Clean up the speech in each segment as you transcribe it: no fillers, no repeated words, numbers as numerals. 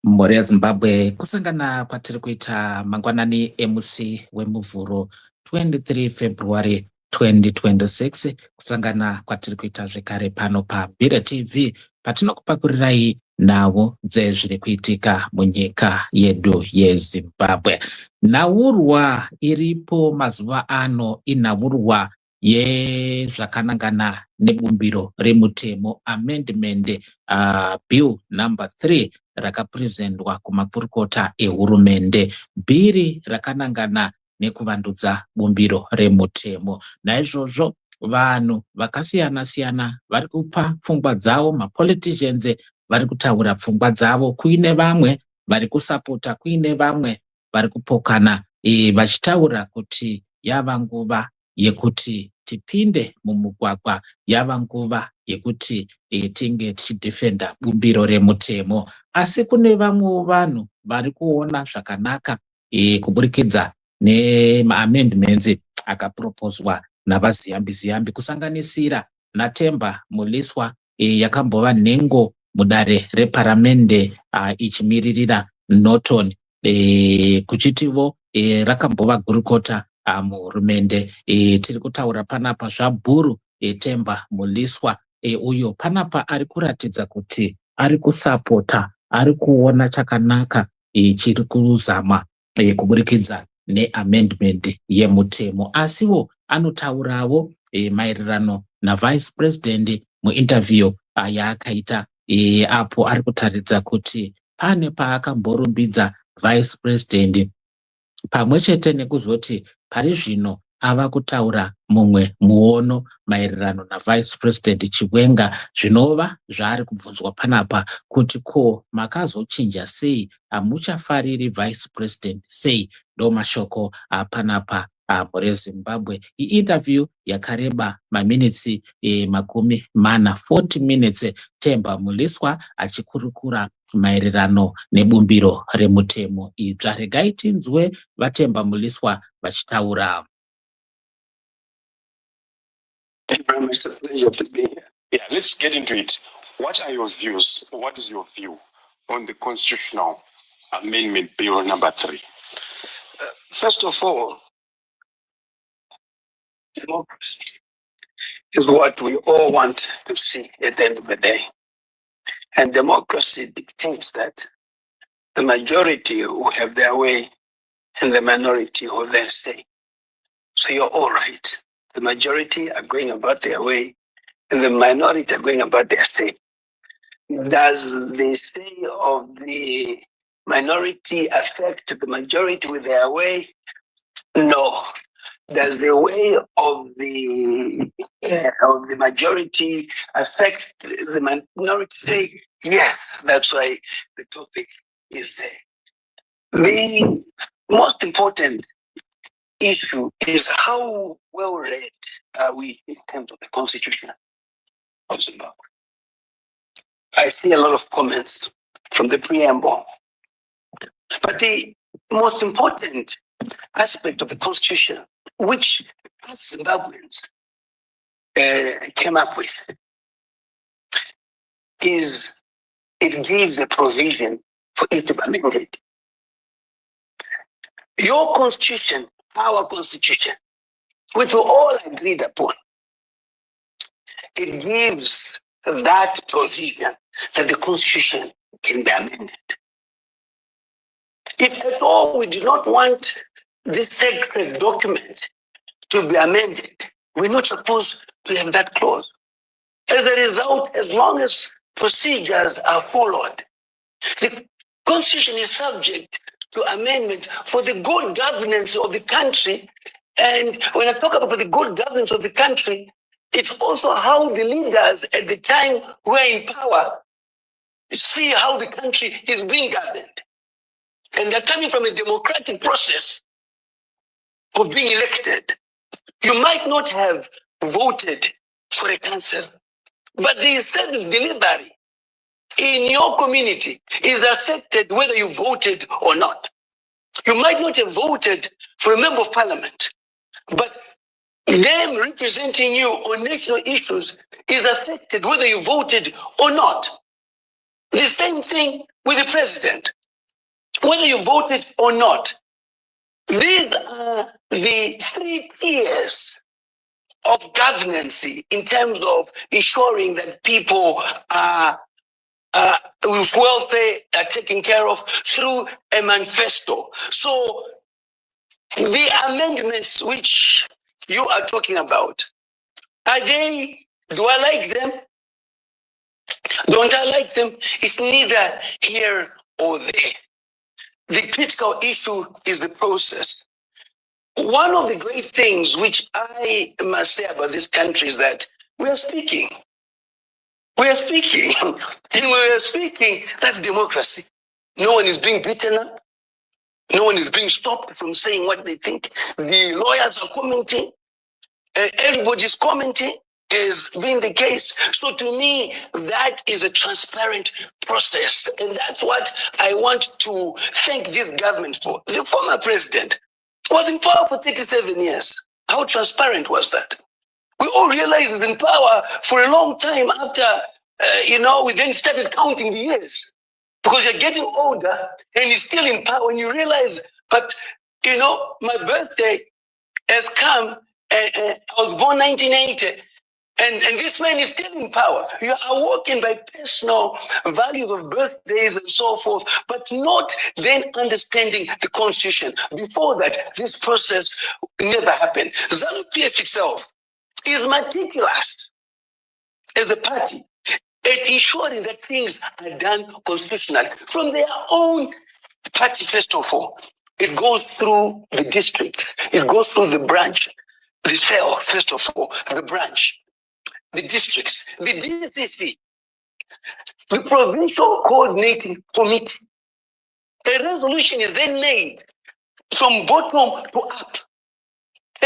Mhuri yeZimbabwe kusangana kwatiri kuita mangwanani emusi wemuvhuro 23 February 2026, kusangana kwatiri kuita zvekare pano paBira TV patinokupakurirai nhau dzezviri kuitika munyika yedu yeZimbabwe. Nhaurwa iripo mazuva ano inhaurwa yezvakanangana nebumbiro remutemo amendment bill number 3 rakapurezendwa kumakurukota ehurumende, bhiri rakanangana nekuvandudza bumbiro remutemo. Naizvozvo vanhu vakasiyana-siyana vari kupa pfungwa dzavo, mapoliticians vari kutaura pfungwa dzavo, kuine vamwe vari kusapota, kuine vamwe vari kupokana, vachitaura kuti yava nguva yekuti tipinde mumugwagwa, yava nguva yekuti tinge tichidhifenda bumbiro remutemo. Asi kune vamwe vanhu vari kuona zvakanaka kuburikidza nemaamendments akapropozwa navaziyambi-ziyambi, kusanganisira naTemba Mliswa yakambova nhengo mudare reparamende ichimiririra Norton, kuchitivo rakambova gurukota muhurumende. Tiri kutaura panapa zvabhuru Temba Mliswa, uyo panapa ari kuratidza kuti ari kusapota, ari kuona chakanaka chiri kuzama kuburikidza neamendment yemutemo. Asiwo anotaurawo maererano navice president muinterview yaakaita, apo ari kutaridza kuti pane paakamborumbidza vice president, pamwe chete nekuzoti pari zvino ava kutaura mumwe muono maererano navice president Chiwenga, zvinova zvaari kubvunzwa panapa kuti ko makazochinja sei, hamuchafariri vice president sei? Ndo mashoko panapa mhuri yeZimbabwe. Interview yakareba maminitsi 40 minutes, Temba Mliswa achikurukura maererano nebumbiro remutemo idzva. Regai tinzwe vaTemba Mliswa vachitaura. Thank you very much. It's a pleasure to be here. Yeah, let's get into it. What are your views? What is your view on the Constitutional Amendment Bill number 3? First of all, democracy is what we all want to see at the end of the day. And democracy dictates that the majority will have their way and the minority will have their say. So you're all right. The majority are going about their way and the minority are going about their say. Does the say of the minority affect the majority with their way? No. Does the way of the majority affect the minority say? Yes. That's why the topic is there. The most important issue is how well read are we in terms of the Constitution of Zimbabwe. I see a lot of comments from the preamble, but the most important aspect of the Constitution, which us Zimbabweans came up with, is it gives a provision for it to be amended. Your Constitution, our Constitution, which we all agreed upon, it gives that provision that the Constitution can be amended. If at all we do not want this sacred document to be amended, we're not supposed to have that clause. As a result, as long as procedures are followed, the Constitution is subject to amendment for the good governance of the country. And when I talk about the good governance of the country, it's also how the leaders at the time who are in power see how the country is being governed. And they're coming from a democratic process of being elected. You might not have voted for a council, but the service delivery in your community is affected whether you voted or not. You might not have voted for a member of parliament, but them representing you on national issues is affected whether you voted or not. The same thing with the president. Whether you voted or not, these are the 3 tiers of governance in terms of ensuring that people whose welfare are taken care of through a manifesto. So the amendments which you are talking about, do I like them? Don't I like them? It's neither here or there. The critical issue is the process. One of the great things which I must say about this country is that we are speaking. We are speaking. And we are speaking, that's democracy. No one is being beaten up. No one is being stopped from saying what they think. The lawyers are commenting. Everybody's commenting, is being the case. So to me, that is a transparent process. And that's what I want to thank this government for. The former president was in power for 37 years. How transparent was that? We all realized he was in power for a long time after, we then started counting the years. Because you're getting older and he's still in power and you realize, but, my birthday has come. I was born 1980. And this man is still in power. You are walking by personal values of birthdays and so forth, but not then understanding the constitution. Before that, this process never happened. ZANU-PF itself is meticulous as a party at ensuring that things are done constitutionally. From their own party, first of all, it goes through the districts, it goes through the branch, the cell, first of all, the branch, the districts, the DCC, the Provincial Coordinating Committee. A resolution is then made from bottom to up.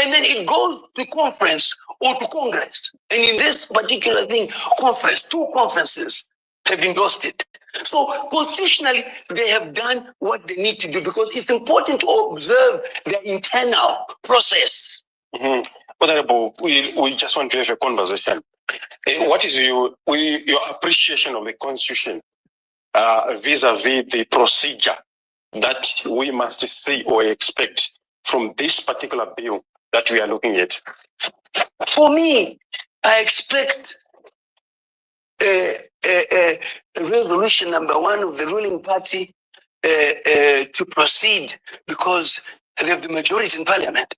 And then it goes to conference or to Congress. And in this particular thing, conference, 2 conferences have endorsed it. So constitutionally, they have done what they need to do because it's important to observe their internal process. Mm-hmm. Honorable, we just want to have a conversation. What is your appreciation of the Constitution vis-a-vis the procedure that we must see or expect from this particular bill that we are looking at? For me, I expect a resolution number 1 of the ruling party to proceed because they have the majority in parliament.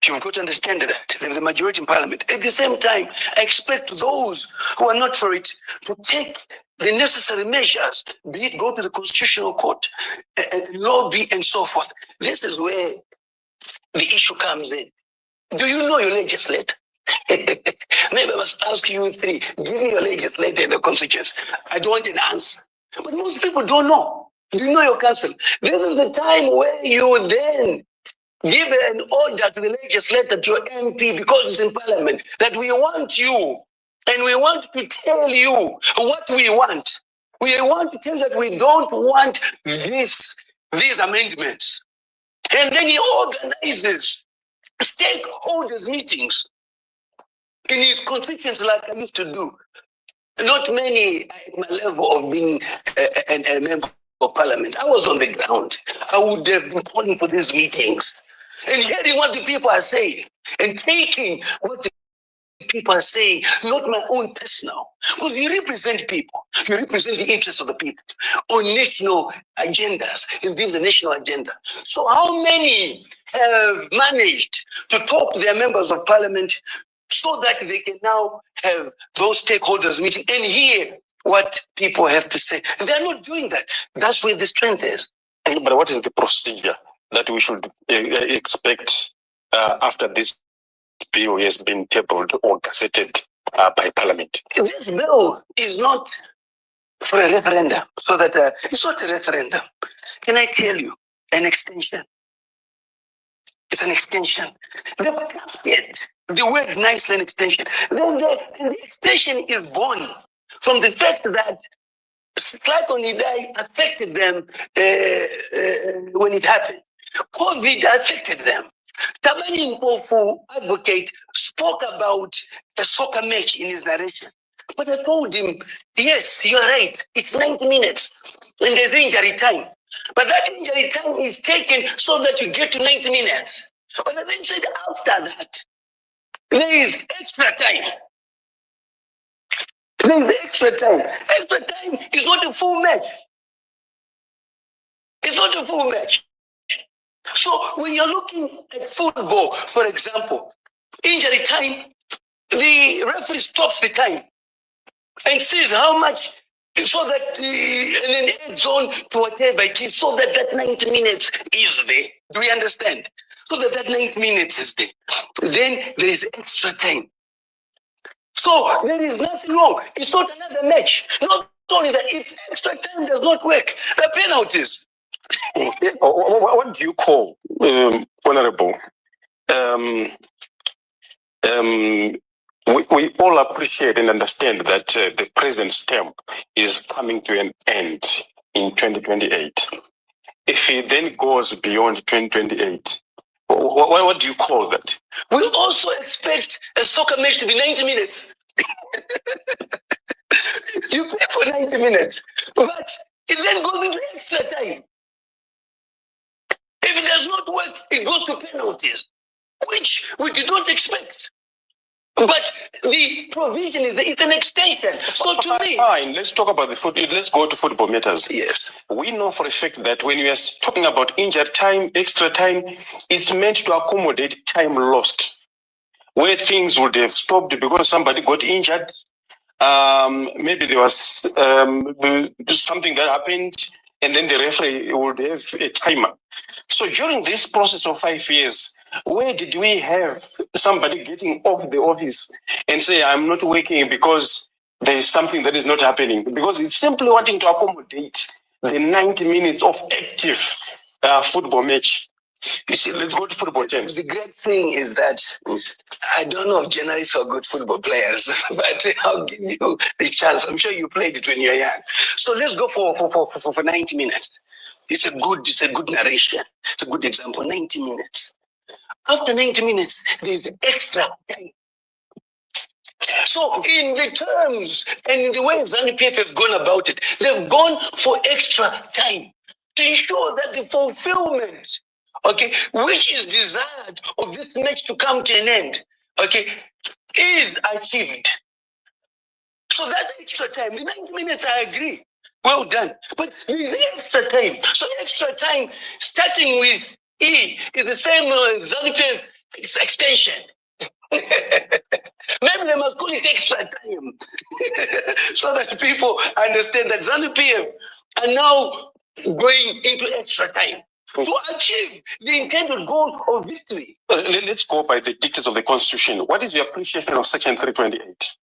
You've got to understand that. They have the majority in parliament. At the same time, I expect those who are not for it to take the necessary measures, be it go to the Constitutional Court, lobby, and so forth. This is where the issue comes in. Do you know your legislator? Maybe I must ask you 3. Give me your legislator in the constituency. I don't want an answer. But most people don't know. Do you know your council? This is the time where you then give an order to the legislator, to your MP, because it's in parliament, that we want you, and we want to tell you what we want. We want to tell you that we don't want these amendments. And then he organizes stakeholders meetings in his constituency like I used to do. Not many at my level of being a member of parliament. I was on the ground. I would have been calling for these meetings and hearing what the people are saying and taking what the people are saying, not my own personal. Because you represent people. You represent the interests of the people on national agendas, and this is a national agenda. So how many have managed to talk to their members of parliament so that they can now have those stakeholders meeting and hear what people have to say? They're not doing that. That's where the strength is. But what is the procedure that we should expect after this bill has been tabled or gazetted by Parliament? This bill is not for a referendum, so that it's not a referendum. Can I tell you, an extension? It's an extension. They've crafted the word nicely, an extension. Then the extension is born from the fact that Cyclone Idai affected them when it happened. COVID affected them. Tabani Mpofu, advocate, spoke about a soccer match in his narration. But I told him, yes, you're right. It's 90 minutes and there's injury time. But that injury time is taken so that you get to 90 minutes. But I then said after that, there is extra time. There is extra time. Extra time is not a full match. It's not a full match. So when you're looking at football, for example, injury time, the referee stops the time and sees how much, so that and then adds on to whatever it is, so that that 90 minutes is there. Do we understand? So that that 90 minutes is there. Then there is extra time. So there is nothing wrong. It's not another match. Not only that, it's extra time does not work. The penalties. What do you call, Honorable? We all appreciate and understand that the president's term is coming to an end in 2028. If he then goes beyond 2028, what do you call that? We also expect a soccer match to be 90 minutes. You play for 90 minutes, but it then goes into extra time. If it does not work, it goes to penalties, which we did not expect. But the provision is it's an extension. So to me, fine. Let's talk about the football. Let's go to football matters. Yes, we know for a fact that when we are talking about injured time, extra time, it's meant to accommodate time lost, where things would have stopped because somebody got injured. Maybe there was something that happened, and then the referee would have a timer. So during this process of 5 years, where did we have somebody getting off the office and say, I'm not working because there is something that is not happening? Because it's simply wanting to accommodate the 90 minutes of active football match. You see, let's go to football terms. The great thing is that I don't know if journalists are good football players, but I'll give you the chance. I'm sure you played it when you were young. So let's go for 90 minutes. It's a good narration. It's a good example. 90 minutes. After 90 minutes, there's extra time. So in the terms and in the way ZANU-PF have gone about it, they've gone for extra time to ensure that the fulfillment, okay, which is desired of this match to come to an end, okay, is achieved. So that's extra time. The 90 minutes, I agree. Well done. But the extra time. So extra time, starting with E, is the same as ZANU-PF extension. Maybe they must call it extra time so that people understand that ZANU-PF are now going into extra time to achieve the intended goal of victory. Let's go by the dictates of the Constitution. What is your appreciation of Section 328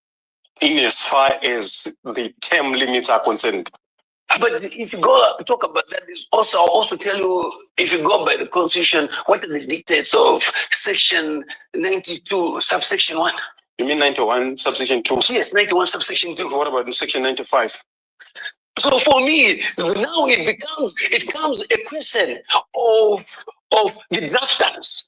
in as far as the term limits are concerned? But if you go talk about that, I'll also tell you, if you go by the Constitution, what are the dictates of Section 92, subsection 1? You mean 91, subsection 2? Yes, 91, subsection 2. What about Section 95? So for me, now it becomes a question of the drafters.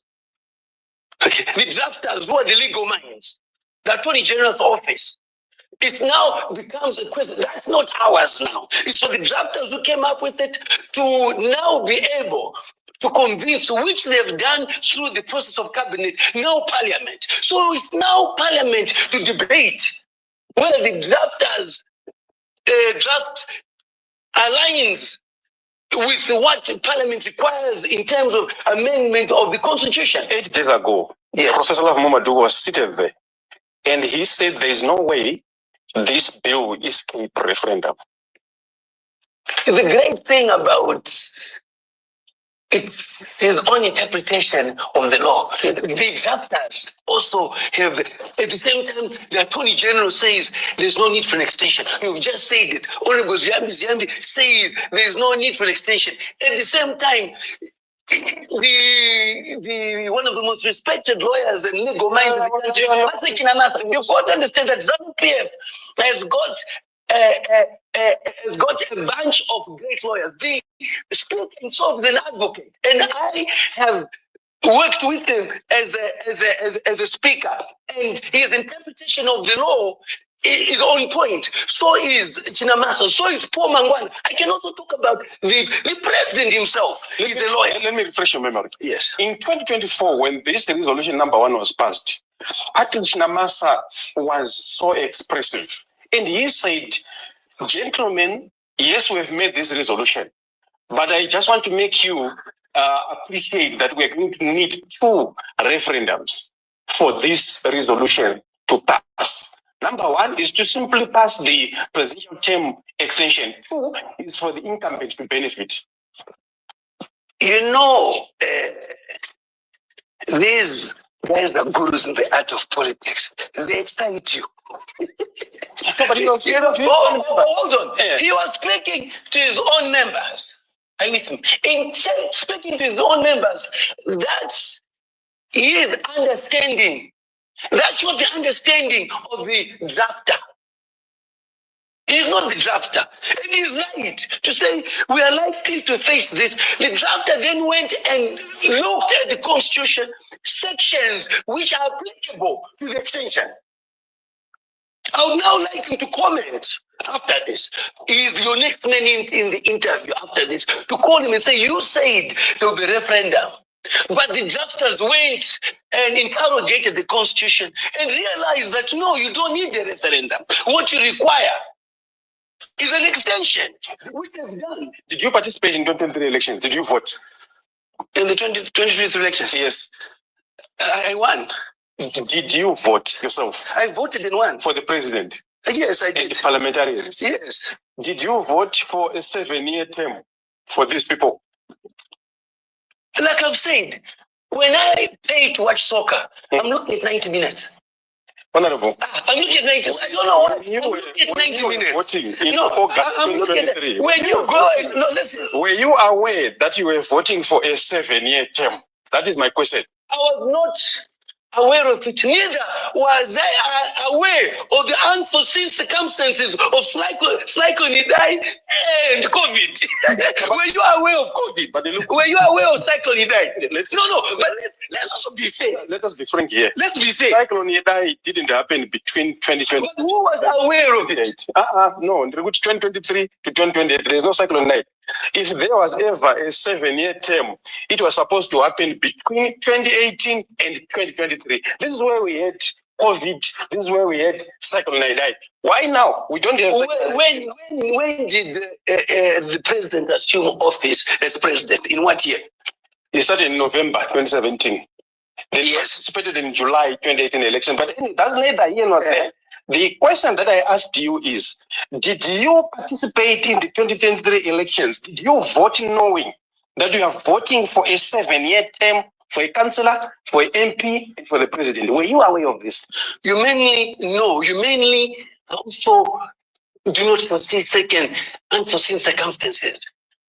Okay. The drafters who are the legal minds, the Attorney General's office. It now becomes a question. That's not ours now. It's for the drafters who came up with it to now be able to convince, which they've done through the process of cabinet, now parliament. So it's now parliament to debate whether the drafters draft aligns with what parliament requires in terms of amendment of the constitution. 8 days ago, yes, Professor Love Mamadou was seated there, and he said there is no way this bill will escape referendum. The great thing about it's his own interpretation of the law. The drafters also have, at the same time, the Attorney General says there's no need for an extension. You've just said it. Honorable Ziambi says there's no need for an extension. At the same time, the one of the most respected lawyers and legal minds in the country, you've got to understand that ZANU-PF has got a bunch of great lawyers. They speak and solve an advocate, and I have worked with him as a speaker, and his interpretation of the law is on point. So is Chinamasa. So is Paul Mangwana. I can also talk about the president himself. He's a lawyer. Let me refresh your memory. Yes. In 2024, when this resolution number 1 was passed, Patrick Chinamasa was so expressive. And he said, gentlemen, yes, we have made this resolution, but I just want to make you appreciate that we are going to need 2 referendums for this resolution to pass. Number 1 is to simply pass the presidential term extension. 2 is for the incumbent to benefit. You know, these guys are gurus in the art of politics. They excite you. Hold on. Yeah. He was speaking to his own members. Are you with me? In speaking to his own members, that's his understanding. That's not the understanding of the drafter. He's not the drafter. And he's right to say we are likely to face this. The drafter then went and looked at the Constitution sections which are applicable to the extension. I would now like him to comment after this. He's your next man in the interview after this to call him and say, you said there will be referendum. But the drafters went and interrogated the Constitution and realized that no, you don't need a referendum. What you require is an extension, which they've done. Did you participate in 2023 elections? Did you vote? In the 2023 elections? Yes. I won. Did you vote yourself? I voted and won. For the president? Yes, I did. And the parliamentarians? Yes. Did you vote for a 7-year term for these people? Like I've said, when I pay to watch soccer, I'm looking at 90 minutes. Honorable. I'm looking at 90 minutes. I don't know why. I'm looking at 90 minutes. Voting in no, August I'm looking at when you go and no, listen. Were you aware that you were voting for a 7-year term? That is my question. I was not aware of it. Neither was I aware of the unforeseen circumstances of Cyclone Idai and COVID. Were you aware of COVID? Were you aware of Cyclone Idai? But let's also be fair. Let us be frank here. Let's be fair. Cyclone Idai didn't happen between 2020. But who was aware of it? No, 2023 to 2028, there is no Cyclone Idai. If there was ever a 7-year term, it was supposed to happen between 2018 and 2023. This is where we had COVID. This is where we had Cyclone Idai. Why now? We don't have. When did the president assume office as president? In what year? He started in November 2017. Then yes. Participated in July 2018 election. But that's neither here nor there. The question that I asked you is, did you participate in the 2023 elections? Did you vote knowing that you are voting for a 7-year term for a councillor, for an MP, and for the president? Were you aware of this? You mainly also do not foresee unforeseen circumstances.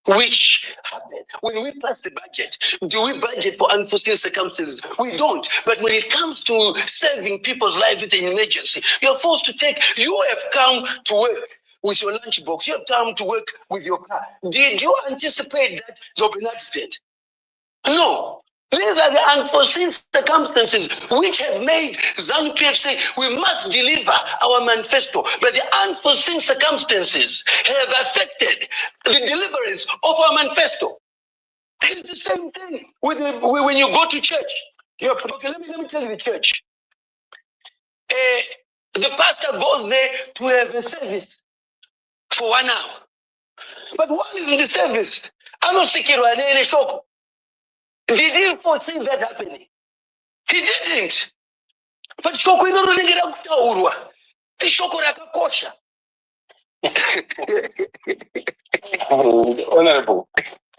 Which happened when we pass the budget. Do we budget for unforeseen circumstances? We don't. But when it comes to saving people's lives with an emergency, you're forced to take. You have come to work with your lunchbox. You have come to work with your car. Did you anticipate that there will be an accident? No. These are the unforeseen circumstances which have made ZANU-PF say we must deliver our manifesto. But the unforeseen circumstances have affected the deliverance of our manifesto. It's the same thing when you go to church. Okay, let me tell you the church. The pastor goes there to have a service for 1 hour. But while he's in the service, did he foresee that happening? He didn't. But shoko inoronengera kutaurwa. Ishoko rakakosha. Honorable,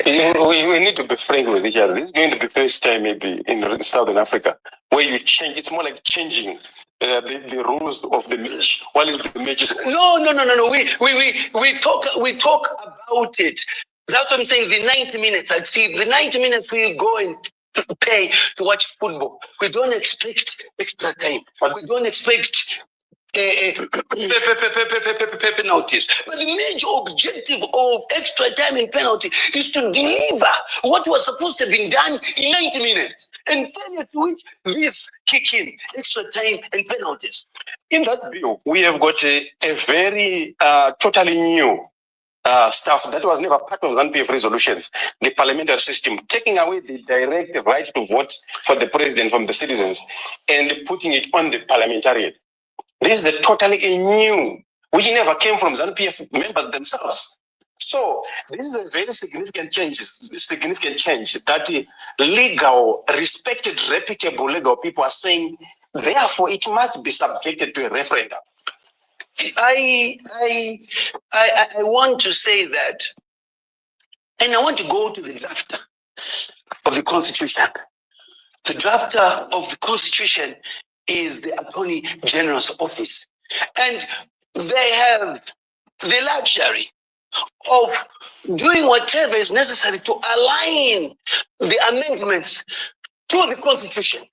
we need to be frank with each other. This is going to be the first time maybe in Southern Africa where you change. It's more like changing the rules of the match. While the match is no. We talk about it. That's what I'm saying. The 90 minutes. I see the 90 minutes we go and pay to watch football. We don't expect extra time. We don't expect penalties. But the major objective of extra time and penalty is to deliver what was supposed to have been done in 90 minutes. And failure to which this kick in extra time and penalties. In that bill, we have got a very totally new stuff that was never part of ZANU-PF resolutions, the parliamentary system, taking away the direct right to vote for the president from the citizens and putting it on the parliamentarian. This is a totally new, which never came from ZANU-PF members themselves. So this is a very significant change that legal, respected, reputable legal people are saying, therefore it must be subjected to a referendum. I want to say that, and I want to go to the drafter of the Constitution. The drafter of the Constitution is the Attorney General's office. And they have the luxury of doing whatever is necessary to align the amendments to the Constitution.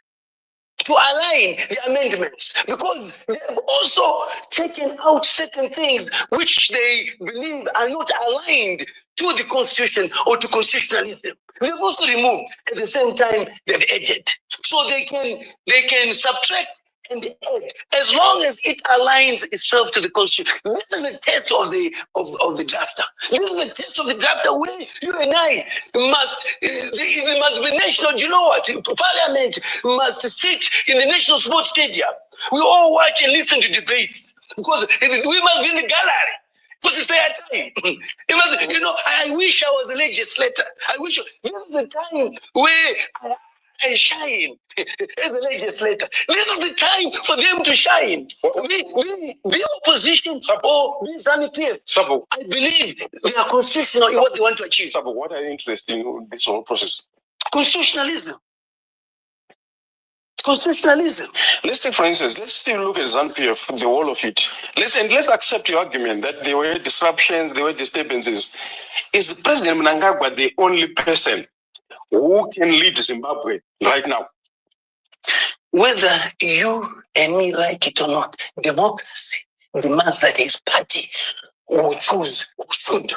To align the amendments, because they have also taken out certain things which they believe are not aligned to the Constitution or to constitutionalism. They've also removed, at the same time they've added. So they can subtract and add, as long as it aligns itself to the Constitution. This is a test of the drafter. This is a test of the drafter where you and I must, it must be national. Do you know what? Parliament must sit in the National Sports Stadium. We all watch and listen to debates because we must be in the gallery. Because it's their time. It must, you know, I wish I was a legislator. I wish this is the time where I shine as a legislator. This is the time for them to shine. Be opposition or be ZANU-PF. I believe they are constitutional in what they want to achieve. Sabo, what are you interested in this whole process? Constitutionalism. Constitutionalism. Let's take, for instance, let's still look at ZANU-PF, the whole of it. Let's accept your argument that there were disruptions, there were disturbances. Is President Mnangagwa the only person who can lead Zimbabwe right now? Whether you and me like it or not, democracy demands that his party will choose or should.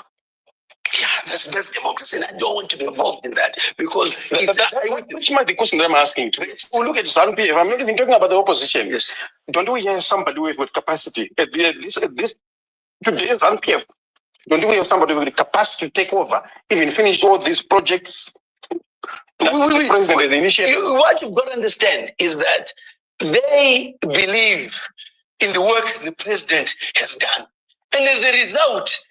Yeah, that's democracy, and I don't want to be involved in that because which might be the question that I'm asking. We look at ZANU-PF. I'm not even talking about the opposition. Yes. Don't we have somebody with capacity at this today's ZANU-PF? Don't we have somebody with the capacity to take over, even finish all these projects? What you've got to understand is that they believe in the work the president has done, and as a result,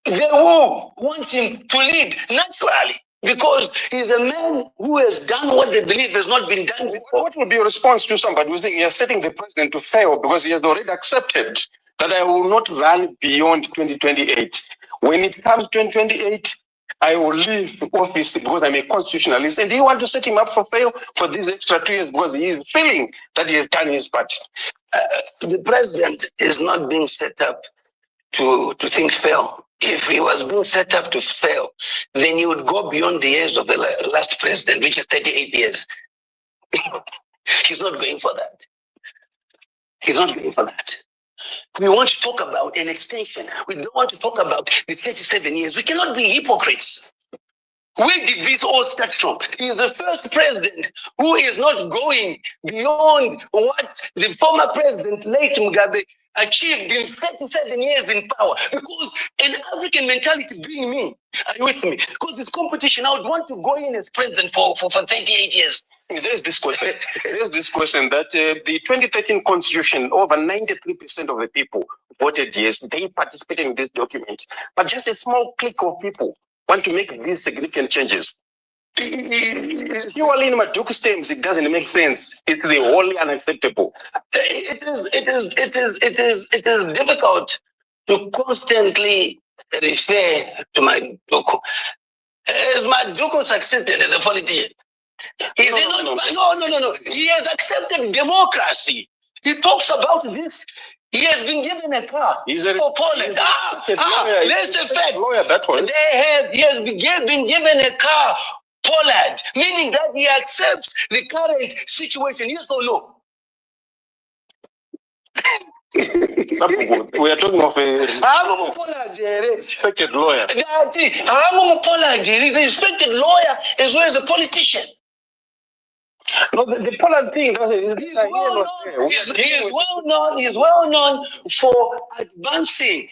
they will want him to lead naturally because he's a man who has done what they believe has not been done before. What would be your response to somebody who's saying you're setting the president to fail because he has already accepted that I will not run beyond 2028? When it comes to 2028, I will leave office because I'm a constitutionalist. And do you want to set him up for fail for these extra 2 years because he is feeling that he has done his part? The president is not being set up to think fail. If he was being set up to fail, then he would go beyond the years of the last president, which is 38 years. He's not going for that. He's not going for that. We want to talk about an extension. We don't want to talk about the 37 years. We cannot be hypocrites. Where did this all start from? He is the first president who is not going beyond what the former president, late Mugabe, achieved in 37 years in power. Because an African mentality being me, are you with me? Because this competition, I would want to go in as president for 38 years. There's this question. That the 2013 constitution, over 93% of the people voted yes. They participated in this document. But just a small clique of people want to make these significant changes. Purely in Maduku's terms, it doesn't make sense. It's the wholly unacceptable. It is difficult to constantly refer to Maduku. As Maduku succeeded as a politician, no. He has accepted democracy. He talks about this. He has been given a car for Poland. That's a fact. He has been given a car, Poland, meaning that he accepts the current situation. Yes or no? We are talking of a respected lawyer. He's a respected lawyer as well as a politician. No, the Pollard thing doesn't. He's well known for advancing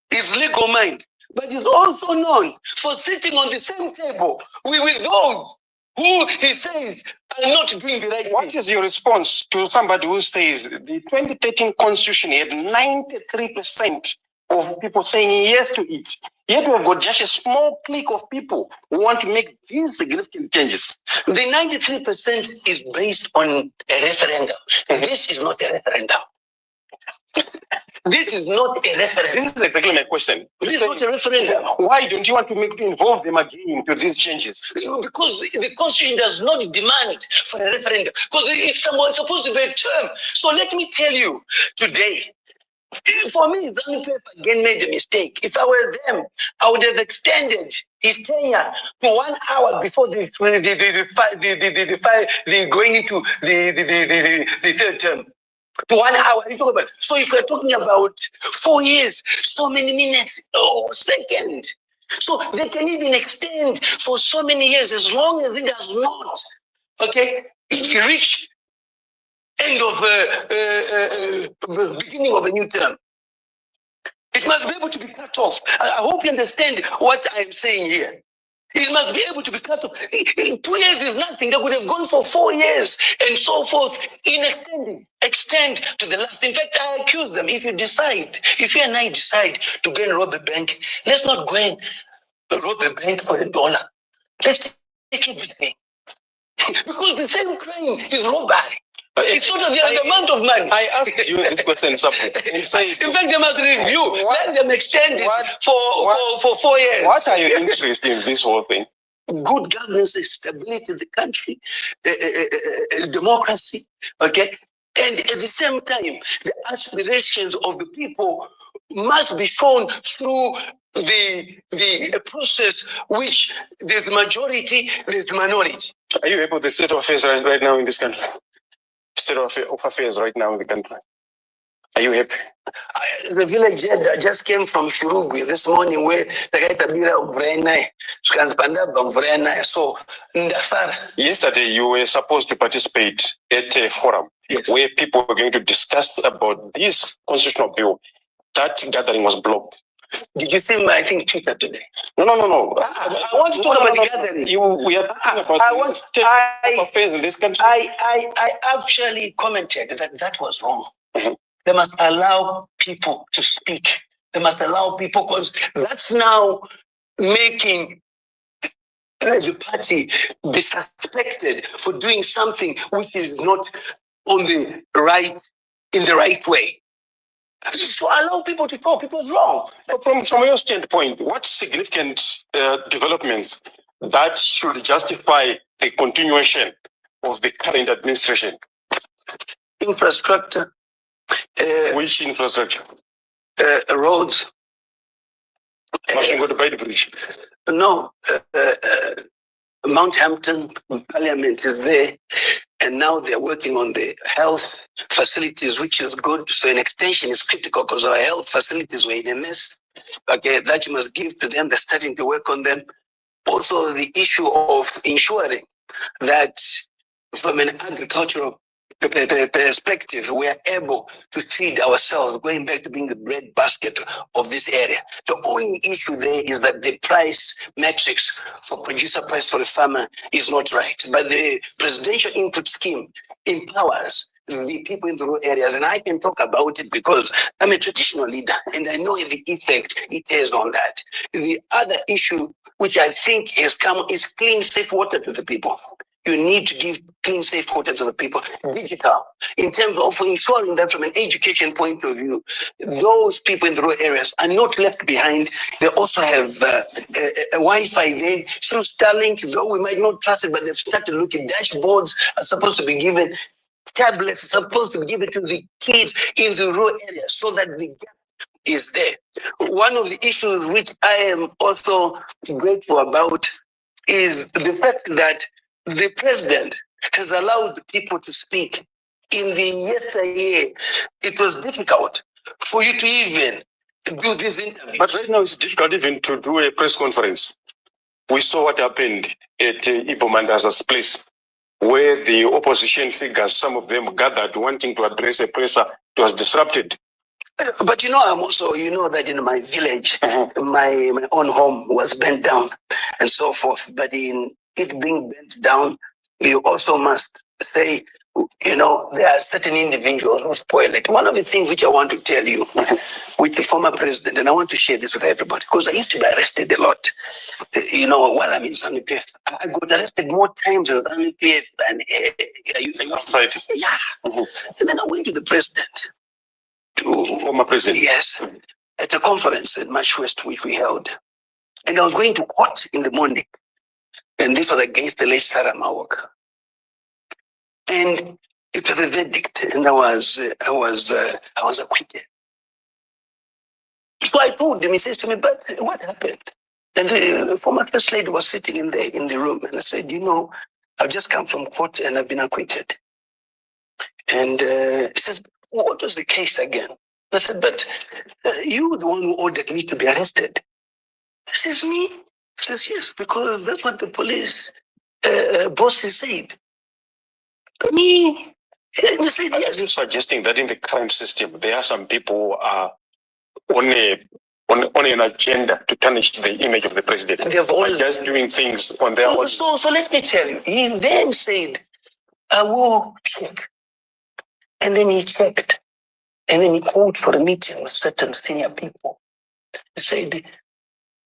his legal mind, but he's also known for sitting on the same table with those who he says are not doing the right thing. What is your response to somebody who says the 2013 constitution had 93% of people saying yes to it? Yet we've got just a small clique of people who want to make these significant changes. The 93% is based on a referendum. This is not a referendum. This is not a referendum. This is exactly my question. This is not a referendum. Why don't you want to involve them again to these changes? Because the constitution does not demand for a referendum. Because it's supposed to be a term. So let me tell you today, for me, ZANU-PF again made a mistake. If I were them, I would have extended his tenure to 1 hour before the going into the third term. To 1 hour. So if we're talking about 4 years, so many minutes or second. So they can even extend for so many years as long as it does not, reach end of beginning of a new term. It must be able to be cut off. I hope you understand what I'm saying here. It must be able to be cut off. 2 years is nothing. They would have gone for 4 years and so forth in extend to the last. In fact, I accuse them. If you and I decide to go and rob a bank, let's not go and rob a bank for $1. Let's take everything. Because the same crime is robbery. It's not the amount of money. I asked you this question, in fact, they must review. Let them extend it for 4 years. What are your interests in this whole thing? Good governance, stability of the country, democracy, okay? And at the same time, the aspirations of the people must be shown through the process which there's majority, there's minority. Are you happy with the state of affairs right now in this country? State of affairs right now in the country. Are you happy? The village head just came from Shurugwi this morning where the guy so yesterday you were supposed to participate at a forum where people were going to discuss about this constitutional bill. That gathering was blocked. Did you see my Twitter today? No. I want to talk about the gathering. We are talking about state of affairs in this country. I actually commented that was wrong. Mm-hmm. They must allow people to speak. They must allow people, because that's now making the party be suspected for doing something which is not in the right way. So allow people to talk. It was wrong. From your standpoint, what significant developments that should justify the continuation of the current administration? Infrastructure. Which infrastructure? Roads. Mashingo Bay Bridge. No. Mount Hampton Parliament is there, and now they're working on the health facilities, which is good. So an extension is critical because our health facilities were in a mess. Okay, that you must give to them. They're starting to work on them. Also, the issue of ensuring that from an agricultural perspective, we are able to feed ourselves, going back to being the breadbasket of this area. The only issue there is that the price matrix for producer price for the farmer is not right. But the presidential input scheme empowers the people in the rural areas, and I can talk about it because I'm a traditional leader and I know the effect it has on that. The other issue which I think has come is clean, safe water to the people. You need to give clean, safe water to the people. Digital, in terms of ensuring that from an education point of view, those people in the rural areas are not left behind. They also have a Wi-Fi there through Starlink, though we might not trust it, but they've started looking. Dashboards are supposed to be given. Tablets are supposed to be given to the kids in the rural areas so that the gap is there. One of the issues which I am also grateful about is the fact that the president has allowed people to speak in the yesteryear, it was difficult for you to even do this interview. But right now it's difficult even to do a press conference. We saw what happened at Ibo Mandaza's place, where the opposition figures, some of them gathered wanting to address a presser. It was disrupted. But I'm also, that in my village, my own home was burnt down and so forth. But in it being burnt down, you also must say, there are certain individuals who spoil it. One of the things which I want to tell you with the former president, and I want to share this with everybody, because I used to be arrested a lot. While I'm in ZANU-PF, I got arrested more times in ZANU-PF than outside. Yeah. And then I went to the president. Former president? Yes. At a conference at March West, which we held. And I was going to court in the morning. And this was against the late Sarah Mawaka. And it was a verdict, and I was acquitted. So I told him, he says to me, but what happened? And the former first lady was sitting in the room, and I said, I've just come from court and I've been acquitted. And he says, what was the case again? I said, but you were the one who ordered me to be arrested. He says, me? He says, yes, because that's what the police bosses said. Me? He said, yes. Are you suggesting that in the current system, there are some people who are on an agenda to tarnish the image of the president? They've always just doing things on their own. So let me tell you, he then said, I will check. And then he checked. And then he called for a meeting with certain senior people. He said,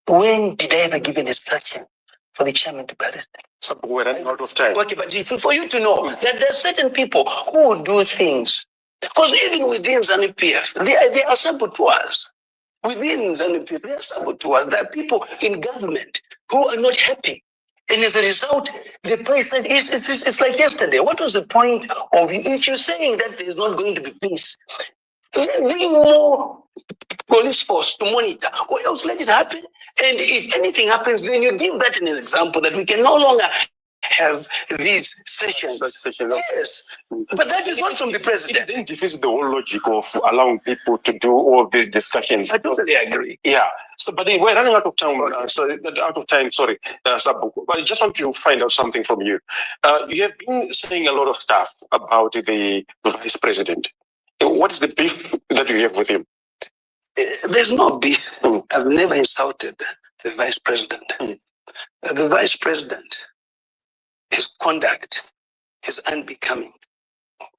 when did I ever give an instruction for the chairman to be arrested? So we're running out of time. Okay, but for you to know that there are certain people who will do things, because even within ZANU-PF, there are saboteurs. Within ZANU-PF, there are saboteurs. There are people in government who are not happy. And as a result, the place, it's like yesterday. What was the point of, if you're saying that there's not going to be peace, bring more police force to monitor, or else let it happen. And if anything happens, then you give that an example that we can no longer have these sessions. Yes, but that is not from the president. It then defeats the whole logic of allowing people to do all these discussions. I totally agree. Yeah. So, but we're running out of time. Sorry, Sabu. But I just want to find out something from you. You have been saying a lot of stuff about the vice president. What is the beef that you have with him? There's no beef. I've never insulted the vice president. The vice president, his conduct is unbecoming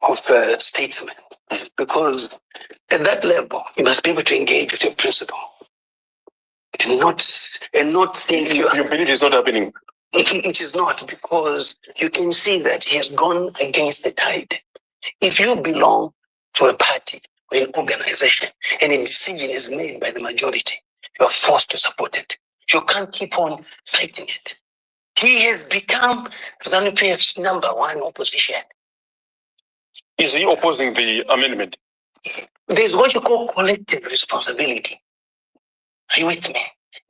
of a statesman, because at that level, you must be able to engage with your principal and not think you believe it's not happening. It is not, because you can see that he has gone against the tide. If you belong to a party or an organization and a decision is made by the majority, you are forced to support it. You can't keep on fighting it. He has become ZANU-PF's #1 opposition. Is he opposing the amendment? There's what you call collective responsibility. Are you with me?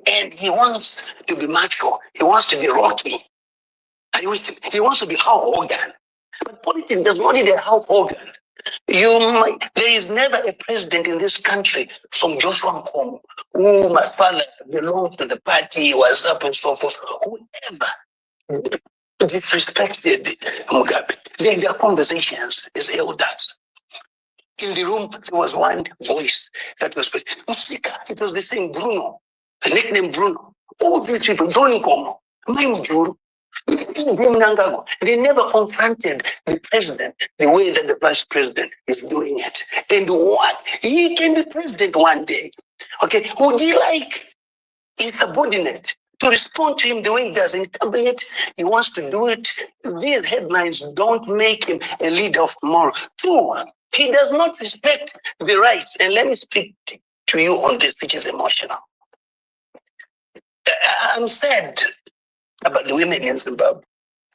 And he wants to be macho. He wants to be rocky. Are you with me? He wants to be Hulk Hogan. But politics does not need a Hulk Hogan. There is never a president in this country from Joshua Nkomo, who my father belonged to the party, was up and so forth, whoever disrespected Mugabe. Their conversations is elders. In the room, there was one voice that was Musika. It was the same Bruno, the nickname Bruno. All these people, John Nkomo, Maimujuru, they never confronted the president the way that the vice president is doing it. And what? He can be president one day. Okay, would he like his subordinate to respond to him the way he does in cabinet? He wants to do it. These headlines don't make him a leader of tomorrow. 2, he does not respect the rights. And let me speak to you on this, which is emotional. I'm sad about the women in Zimbabwe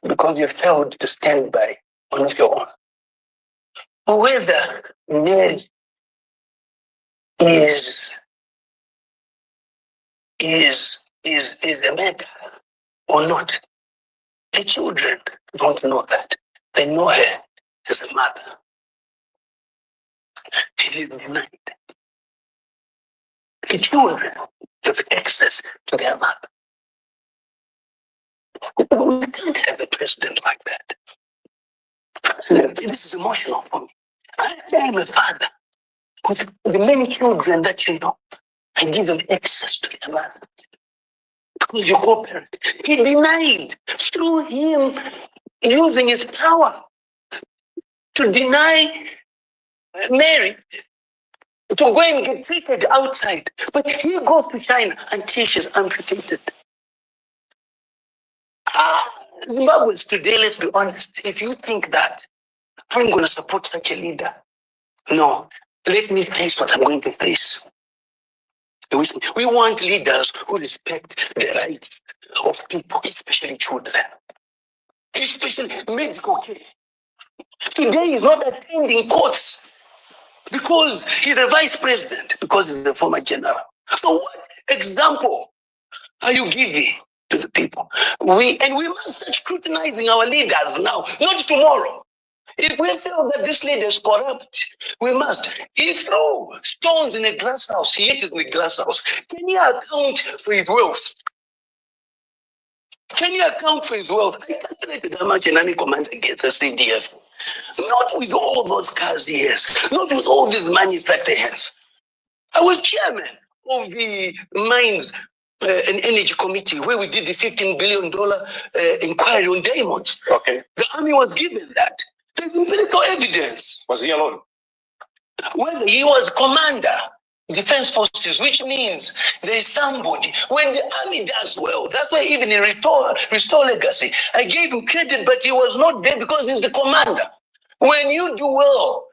because you failed to stand by on your own. Whether Mary is a matter or not, the children don't know that. They know her as a mother. It is denied. The children have access to their mother. We can't have a president like that. This is emotional for me. I am a father with the many children that you know. I give them access to their mother. Because you co-parent. He denied through him using his power to deny Mary to go and get treated outside. But he goes to China until she's amputated. Zimbabweans today, let's be honest, if you think that I'm going to support such a leader, no, let me face what I'm going to face. We want leaders who respect the rights of people, especially children, especially medical care. Today he's not attending courts because he's a vice president, because he's a former general. So what example are you giving to the people? We must start scrutinizing our leaders now, not tomorrow. If we feel that this leader is corrupt, we must. He threw stones in a glass house. He ate it in the glass house. Can he account for his wealth? Can he account for his wealth? I calculated how much an army commander gets as CDF. Not with all those cars he has, not with all these monies that they have. I was chairman of the Mines and Energy Committee where we did the $15 billion inquiry on diamonds. Okay. The army was given that. There's empirical evidence. Was he alone? Whether he was commander, defense forces, which means there's somebody. When the army does well, that's why even in Restore Legacy, I gave him credit, but he was not there because he's the commander. When you do well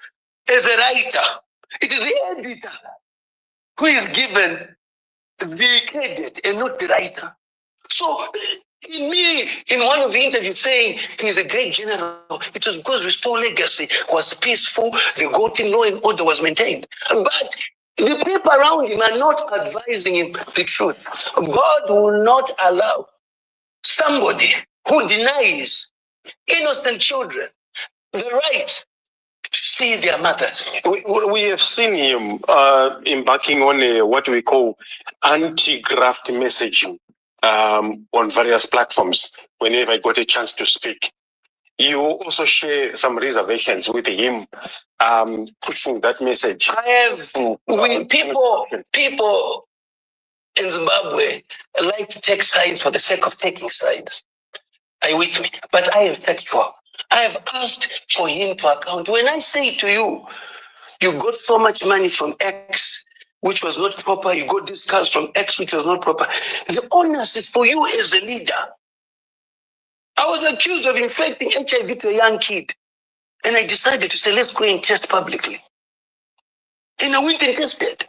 as a writer, it is the editor who is given the credit and not the writer. So in one of the interviews saying he's a great general, it was because Restore Legacy was peaceful, the golden law and order was maintained. But the people around him are not advising him the truth. God will not allow somebody who denies innocent children the right to see their mothers. We have seen him embarking on what we call anti-graft messaging on various platforms whenever I got a chance to speak. You also share some reservations with him pushing that message. I have people in Zimbabwe like to take sides for the sake of taking sides. Are you with me? But I am factual. I have asked for him to account. When I say to you, you got so much money from X, which was not proper, you got this cars from X, which was not proper, the onus is for you as a leader. I was accused of infecting HIV to a young kid. And I decided to say, let's go and test publicly. And I went and tested.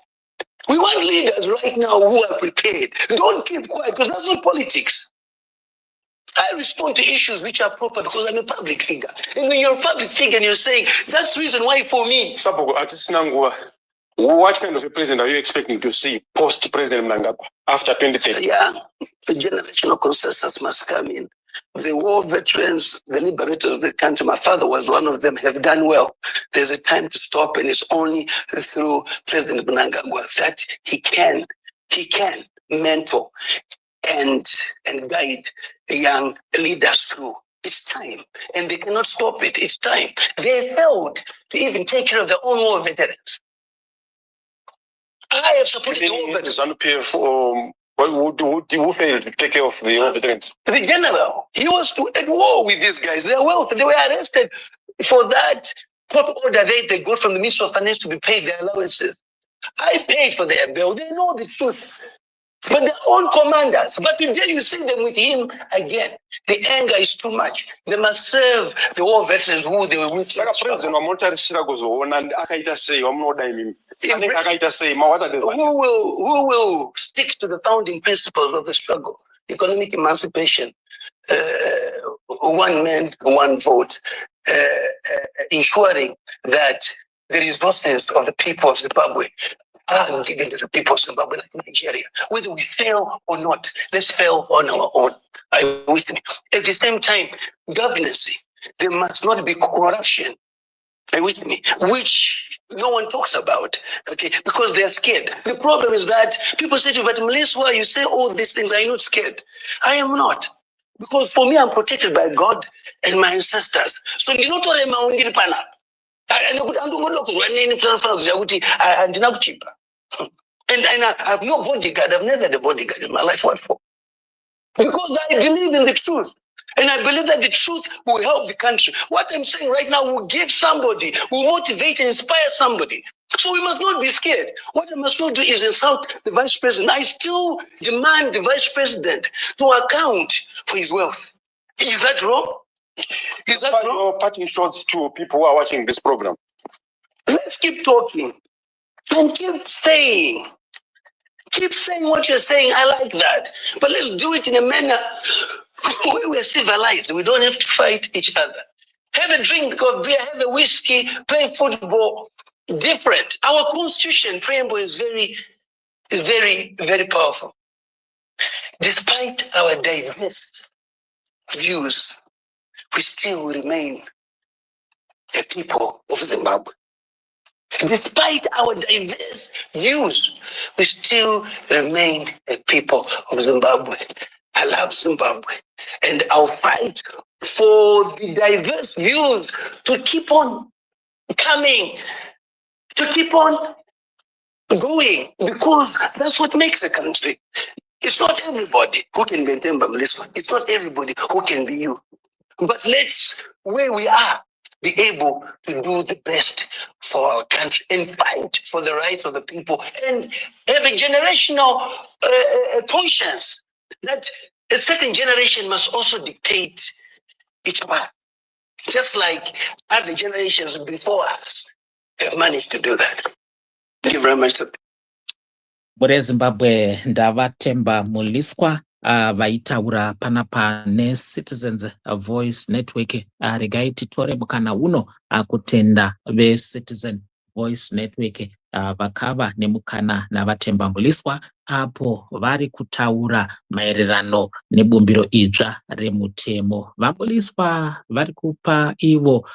We want leaders right now who are prepared. Don't keep quiet, because that's not politics. I respond to issues which are proper because I'm a public figure. And when you're a public figure and you're saying, that's the reason why for me. Sabugo, what kind of a president are you expecting to see post-President Mnangagwa after 2030? Yeah, the generational consensus must come in. The war veterans, the liberators of the country, my father was one of them, have done well. There's a time to stop, and it's only through President Mnangagwa that he can mentor and guide the young leaders through. It's time, and they cannot stop it. It's time. They failed to even take care of their own war veterans. I have supported the war veterans. Who failed to take care of the war veterans? The general. He was at war with these guys. They were arrested for that court order they got from the Ministry of Finance to be paid their allowances. I paid for their bail. They know the truth. But their own commanders. But today you see them with him again. The anger is too much. They must serve the war veterans who they were with. Who will stick to the founding principles of the struggle? Economic emancipation, one man, one vote, ensuring that the resources of the people of Zimbabwe are given to the people of Zimbabwe, like Nigeria. Whether we fail or not, let's fail on our own. Are you with me? At the same time, governance, there must not be corruption. Are you with me? Which no one talks about, okay, because they're scared. The problem is that people say to me, but Mliswa, you say all these things, are you not scared? I am not. Because for me, I'm protected by God and my ancestors. So you know what I'm doing? And I have no bodyguard. I've never had a bodyguard in my life. What for? Because I believe in the truth. And I believe that the truth will help the country. What I'm saying right now will give somebody, will motivate and inspire somebody. So we must not be scared. What I must not do is insult the vice president. I still demand the vice president to account for his wealth. Is that wrong? Is that wrong? Your parting shots to people who are watching this program. Let's keep talking and keep saying what you're saying. I like that. But let's do it in a manner where we're civilized. We don't have to fight each other. Have a drink of beer, have a whiskey, play football. Different. Our constitution preamble is very, very powerful. Despite our diverse views, we still remain a people of Zimbabwe. Despite our diverse views, we still remain a people of Zimbabwe. I love Zimbabwe, and I'll fight for the diverse views to keep on coming, to keep on going, because that's what makes a country. It's not everybody who can be Mliswa. It's not everybody who can be you. But let's, where we are, be able to do the best for our country and fight for the rights of the people and have a generational conscience that a certain generation must also dictate its path, just like other generations before us have managed to do that. Thank you very much. Muri Zimbabwe ndavatemba Mliswa vaitaura panapa neCitizens Voice Network. Regai titore mukana uno kutenda veCitizen Voice Network vakava nemukana navatemba Mliswa apo vari kutaura maererano nebumbiro idzva remutemo. VaMliswa vari kupa ivo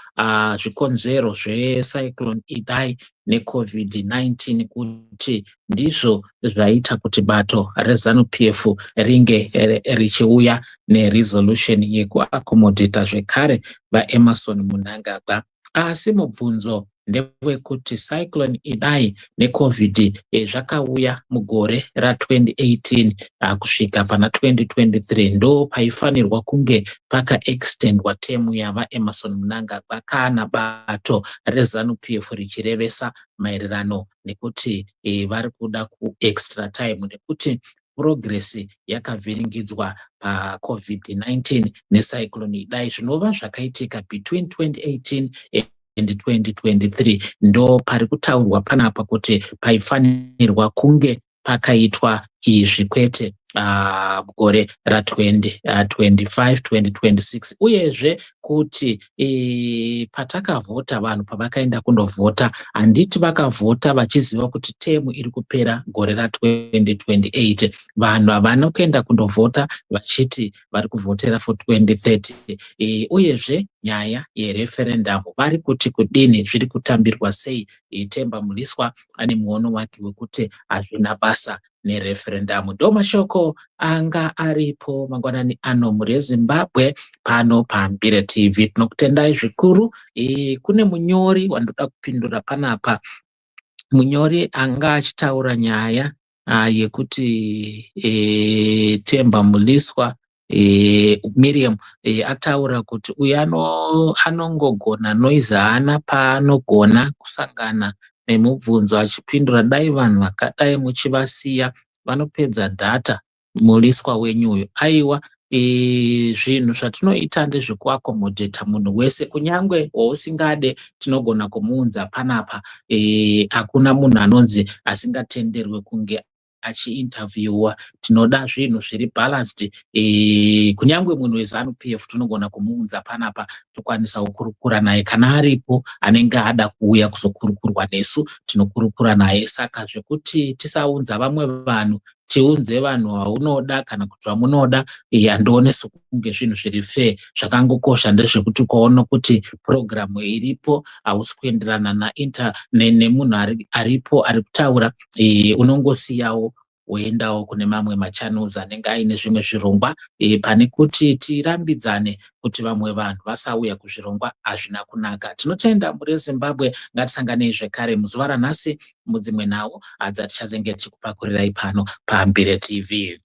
zvikonzero zvecyclone Idai neCovid-19 kuti ndizvo zvaita kuti bato reZANU-PF ringe richiuya neresolution yekuakomodheta zvekare vaEmerson Mnangagwa. Asi mubvunzo ndewekuti cyclone Idai neCovid zvakauya mugore ra2018 kusvika pana 2023 ndo paifanirwa kunge pakaextendwa temu yavaEmerson Mnangagwa kana bato reZANU-PF richirevesa maererano nekuti vari kuda kuextra time nekuti progress yakavhiringidzwa paCovid-19 necyclone Idai zvinova zvakaitika between 2018 and 2023 ndo pari kutaurwa panapa kuti paifanirwa kunge pakaitwa izvi kwete gore ra2025 2026 uyezve kuti patakavhota vanhu pavakaenda kundovhota handiti vakavhota vachiziva kuti temu iri kupera gore ra2028 vanhu havana kuenda kundovhota vachiti vari kuvhotera for 2030 uyezve nyaya yereferendamu vari kuti kudini zviri kutambirwa sei. Temba Mliswa ane muono wake wekuti hazvina basa nereferendamu. Ndo mashoko anga aripo mangwanani ano muri Zimbabwe pano paMbire TV. Tinokutendai zvikuru. Kune munyori wandoda kupindura panapa. Munyori anga achitaura nyaya yekuti Temba Mliswa Miriam ataura kuti uyu anongogona noise haana paanogona kusangana nemubvunzo achipindura dai vanhu vakadai muchivasiya vanopedza data Mliswa wenyuyo. Aiwa zvinhu zvatinoita ndezvekuakomodheta munhu wese kunyangwe wausingade tinogona kumuunza panapa. Hakuna munhu anonzi asingatenderwe kunge achiinterviewa. Tinoda zvinhu zviri balanced. Kunyangwe munhu weZANU-PF tinogona kumuunza panapa tokwanisa kukurukura naye kana aripo anenge ada kuuya kuzokurukurwa nesu tinokurukura naye. Saka zvekuti tisaunza vamwe vanhu tiunze vanhu vaunoda kana kuti vamunoda, handione sekunge zvinhu zviri fair. Zvakangokosha ndezvekuti ukaona kuti programu iripo hausi kuenderana nemunhu aripo ari kutaura, unongosiyawo woendawo kune mamwe machannels anenge aine zvimwe zvirongwa, pane kuti tirambidzane kuti vamwe vanhu vasauya kuzvirongwa hazvina kunaka. Tinotenda muri Zimbabwe, ngatisanganei zvekare muzuva ranhasi mudzimwe nhau adzatichazenge tichikupakurirai pano paMbire TV.